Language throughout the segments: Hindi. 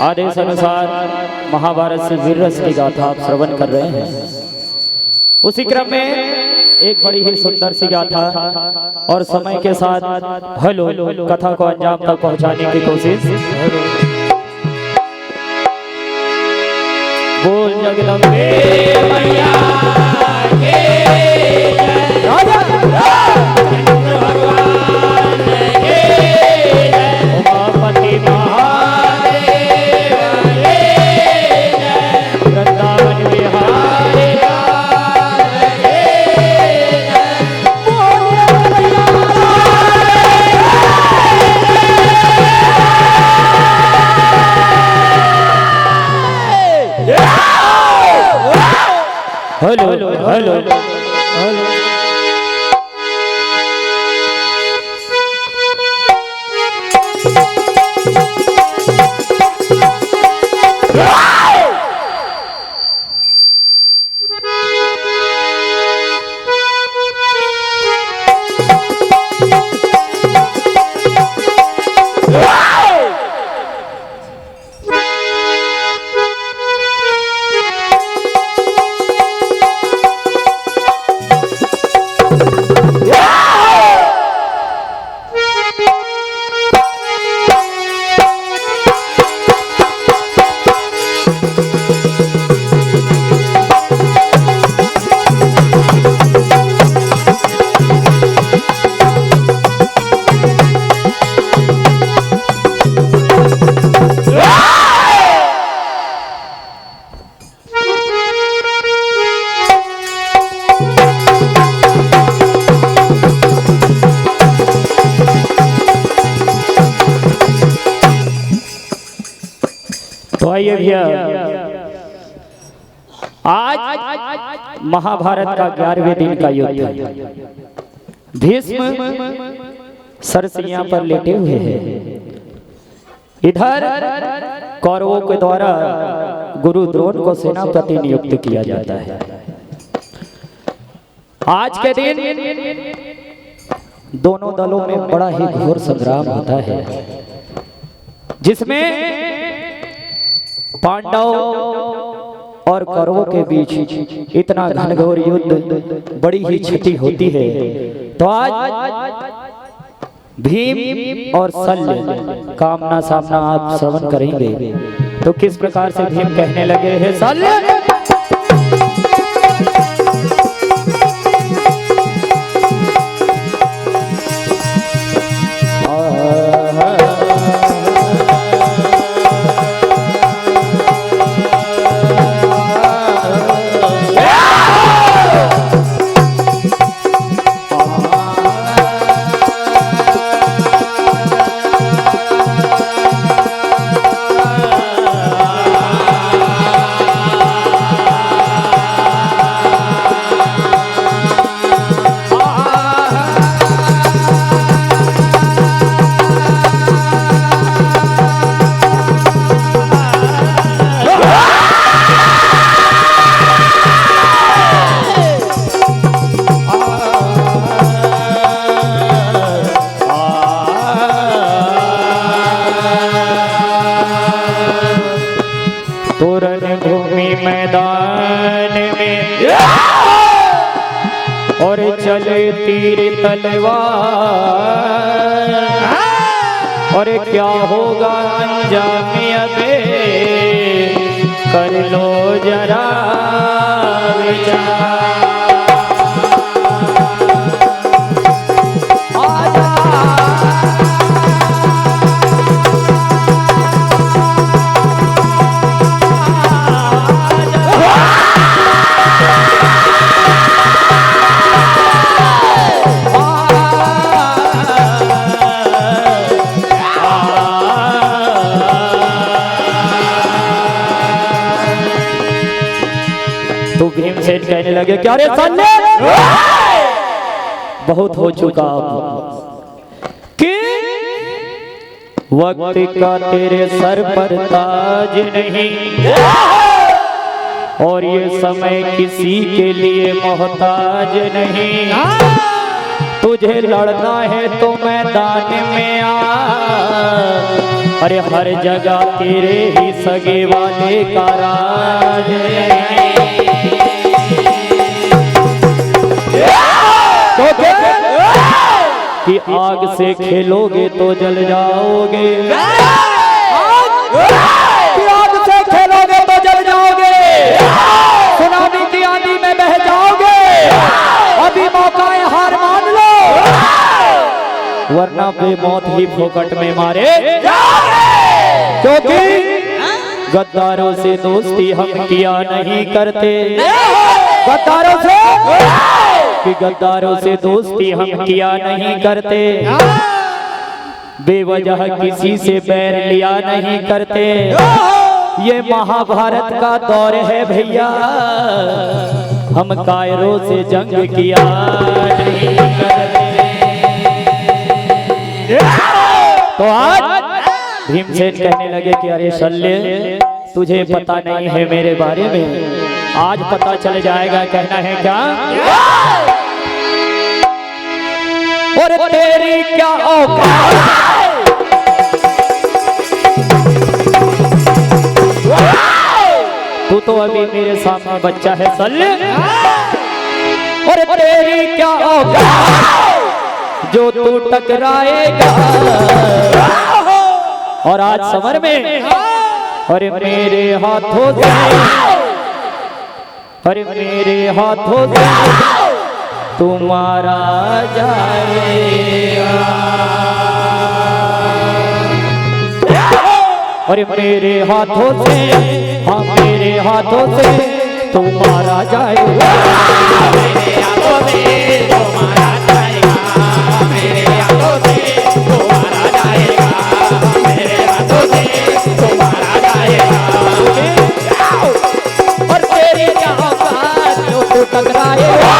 आदेश अनुसार महाभारत से वीर रस की गाथा आप श्रवण कर रहे हैं। उसी क्रम में एक बड़ी ही सुंदर सी गाथा और समय के साथ हेलो कथा को अंजाम तक पहुंचाने की कोशिश। बोल जगदम्बे मैया के Umapati Mahadev Vrindavan Bihari hello hello hello तो आइए भैया, आज महाभारत का 11वें दिन का युद्ध है। भीष्म सरसिया पर लेटे हुए हैं। इधर कौरवों के द्वारा गुरु द्रोण को सेनापति नियुक्त किया जाता है। आज के दिन दोनों दलों में बड़ा ही घोर संग्राम होता है, जिसमें पांडव और कौरवों के बीच इतना घनघोर युद्ध, बड़ी ही क्षति होती है। तो आज भीम और शल्य का आमना सामना आप श्रवण करेंगे। तो किस प्रकार से भीम कहने लगे हैं, शल्य और चले तीर तलवार, और क्या होगा अंजाम अबे कर लो जरा विचार। तो भीमसेन कहने लगे, क्या रे शल्य, बहुत हो चुका कि वक्त का तेरे सर पर ताज नहीं, और ये समय किसी के लिए मोहताज नहीं। तो तुझे लड़ना है तो मैदान में आ, अरे हर जगह तेरे ही सगे वाले का राज है। तो कि आग से खेलोगे तो जल जाओगे, कि आग से खेलोगे तो जल जाओगे, सुनामी की आंधी में बह जाओगे। अभी मौका है, हार मान लो, वरना बेमौत ही फोकट में मारे क्योंकि गद्दारों से दोस्ती हम किया नहीं करते, गद्दारों से, कि गद्दारों से दोस्ती हम किया नहीं करते, बेवजह किसी से बैर लिया नहीं करते। ये महाभारत का दौर है भैया, हम कायरों से जंग किया नहीं करते। तो आज भीमसेन कहने लगे कि अरे शल्य तुझे पता नहीं है मेरे बारे में, आज पता चल जाएगा। कहना है क्या? और तेरी क्या औकात, तू तो अभी मेरे सामने बच्चा है शल्य। और तेरी क्या औकात जो तू टकराएगा, और आज समर में अरे मेरे हाथों से, अरे मेरे हाथों से तू मारा जाएगा, अरे मेरे हाथों से, हाँ मेरे हाथों से तू मारा जाएगा, मेरे हाथों से तू मारा जाएगा, मेरे हाथों से तू मारा जाएगा, मेरे हाथों से तू मारा जाएगा। और तेरी क्या औकात जो तू टकराएगा,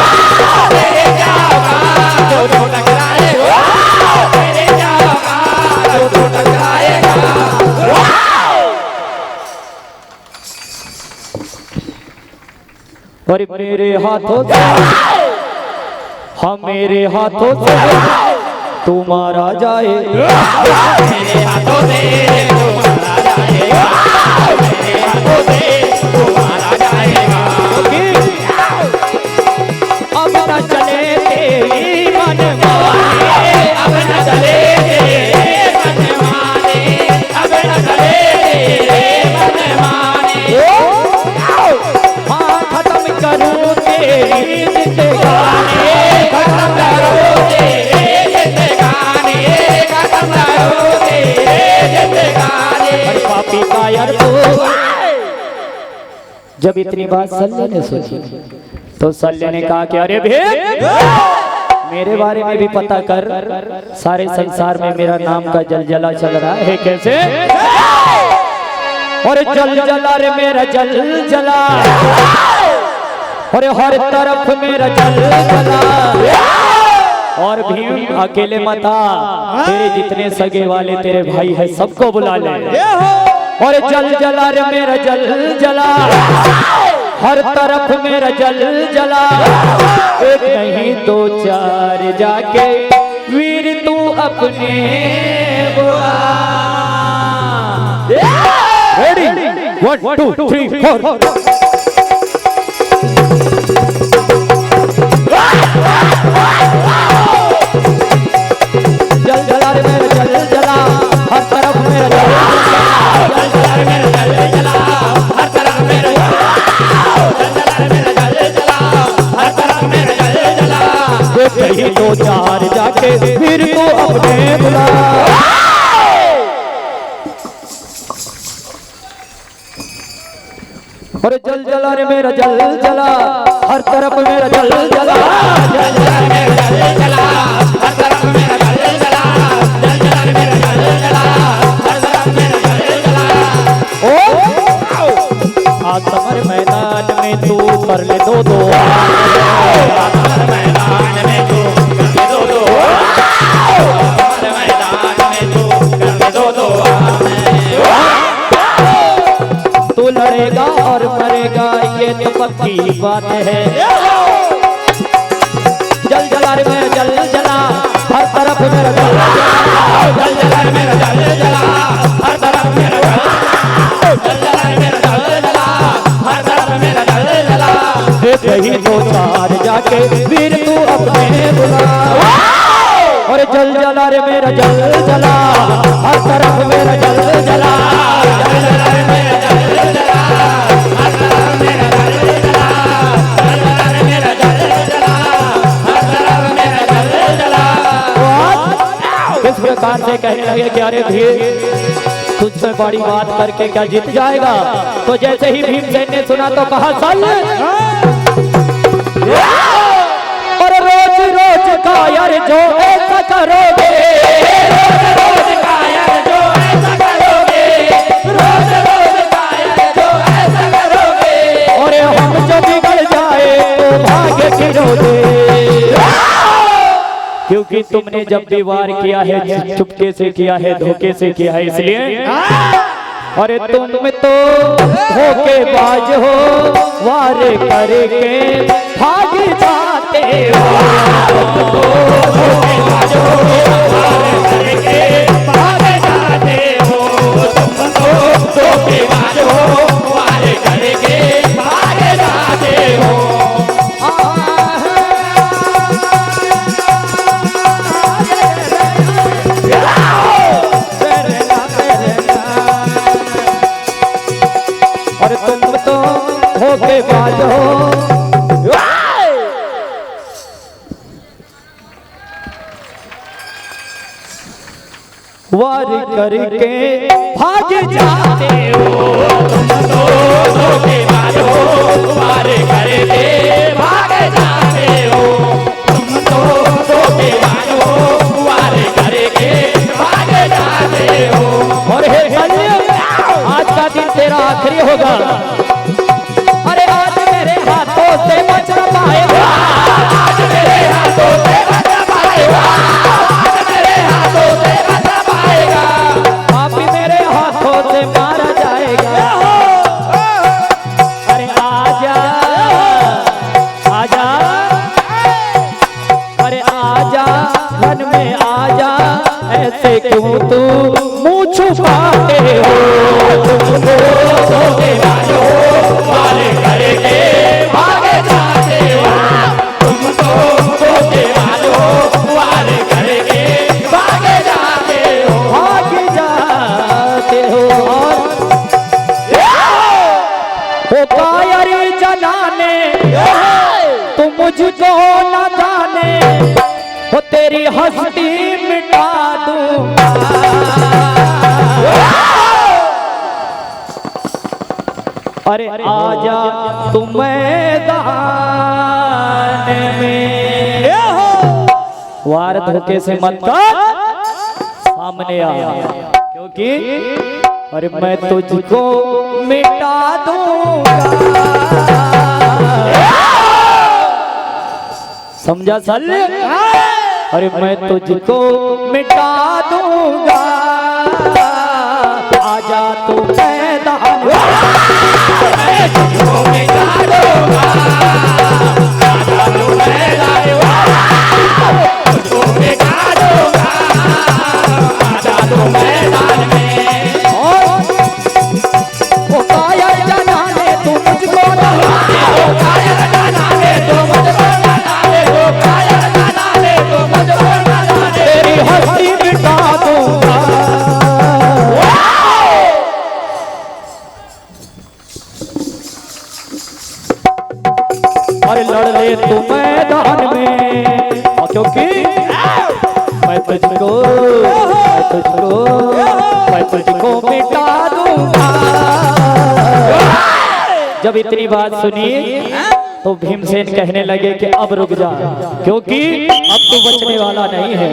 तेरे क्या औकात जो तू टकराएगा, तेरे क्या औकात जो तू टकराएगा। और मेरे हाथों से, हाँ मेरे हाथों से तू मारा जाएगा, मेरे हाथों से तू मारा जाएगा, मेरे हाथों से तू मारा जाएगा। अब न चले तेरी मनमानी, अब न चले तेरी मनमानी, अब न चले तेरी मनमानी, हाँ खत्म करूं तेरी जिंदगानी, खत्म करूं तेरी जिंदगानी, खत्म करूं तेरी जिंदगानी। अरे पापी का यार तू, जब इतनी बात शल्य ने सोची तो शल्य ने कहा कि अरे भीम मेरे बारे में भी पता कर, सारे संसार में मेरा नाम का जलजला चल रहा है कैसे। और जल जला रे मेरा जल जला, और हर तरफ मेरा जल जला। और भीम अकेले मत आ, तेरे जितने सगे वाले तेरे भाई है सबको बुला ले। और जल जला रे मेरा जल जला, हर तरफ मेरा जल जला, एक नहीं दो चार जाके वीर तू अपने बुला। रेडी 1 2 3 4। जल जला रे मेरा जल जला, हर तरफ मेरा जल जला, जल जला रे मेरा जल जला, हर तरफ मेरा जल जला रे मेरा जल जला, हर तरफ मेरा जल जला। कहीं दो चार जाके फिर तो अपने बुला। और जल जला रे मेरा जल जला, हर तरफ मेरा जल जला, जल जला रे मेरा जल जला, हर तरफ मेरा जल जला, जल जला रे मेरा जल जला, हर तरफ मेरा जल जला। ओ आज समर मैदान में तू कर ले दो दो, समर मैदान में तू कर ले दो दो, समर मैदान में तू कर ले दो दो। तू लड़ेगा और मरेगा ये तो पक्की बात है। जल जला रे मेरा जल जला, तरफ मेरा जल जल जला मेरा जल जला हर तरफ मेरा जल जला मेरा जल जला हर तरफ मेरा जल जला कहीं तो चार जाके वीर तू अपने बुला और जल जला रे मेरा जल जला हर तरफ मेरा जल जला जल जला रे मेरा जल जला हर तरफ मेरा जल जला जल जला रे मेरा जल जला हर तरफ मेरा जल जला। किस प्रकार से कहने लगे कि अरे भीड़ तुझसे बड़ी बात करके क्या जीत जाएगा। तो जैसे ही भीमसेन ने सुना तो कहा चल और रोज रोज का यार जो ऐसा करोगे रोज रोज का यार जो ऐसा करोगे रोज रोज का यार जो ऐसा करोगे और हम जो बिगड़ जाए तो भाग्य गिरोगे। क्योंकि तुमने जब भी वार किया है चुपके से किया है धोखे से किया है इसलिए अरे तुम तो धोखेबाज हो वार करके भाग जाते हो धोखेबाज हो वार करके भाग जाते हो तुम तो धोखेबाज हो वार करके भाग जाते हो। और तुम तो धोखेबाज हो वार करके भाग जाते हो तुम तो धोखेबाज हो वार करके भाग जाते हो तुम तो धोखेबाज हो वार करके भाग जाते हो। और हे आज का दिन तेरा आखिरी होगा अरे आज मेरे हाथों से बच न पाएगा आज मेरे हाथों से बच न पाएगा आज मेरे हाथों से बच न पाएगा आप ही मेरे हाथों से मारा जाएगा। अरे आजा आजा अरे आजा वन में आजा ऐसे क्यों तू मुँह छुपाते हो तुम तो धोखेबाज हो वार करके भाग जाते हो तुम तो धोखेबाज हो वार करके भाग जाते हो हो कायर जनाने तुम मुझको न जाने हो तेरी हस्ती मिटा दूंगा। अरे आजा तुम मैदान में वार धोखे से मत कर सामने आ क्योंकि अरे मैं तुझको मिटा दूंगा। समझा सल अरे मैं तुझको मिटा दूंगा आजा तू मैदान मैं तुझको मिटा दूंगा आजा तू मैदान तुझको मिटा दूंगा आजा तू मैदान में। ओ कायर जनाने तू मुझको न जाने ओ कायर जनाने तू मुझको न जाने ओ कायर जनाने तू मुझको न जाने तेरी हस्ती मिटा दूंगा। अरे लड़ ले तू मैदान में क्योंकि मैं तुझको मिटा दूंगा। जब इतनी बात सुनी तो भीमसेन कहने लगे कि अब रुक जा क्योंकि अब तू बचने वाला नहीं है।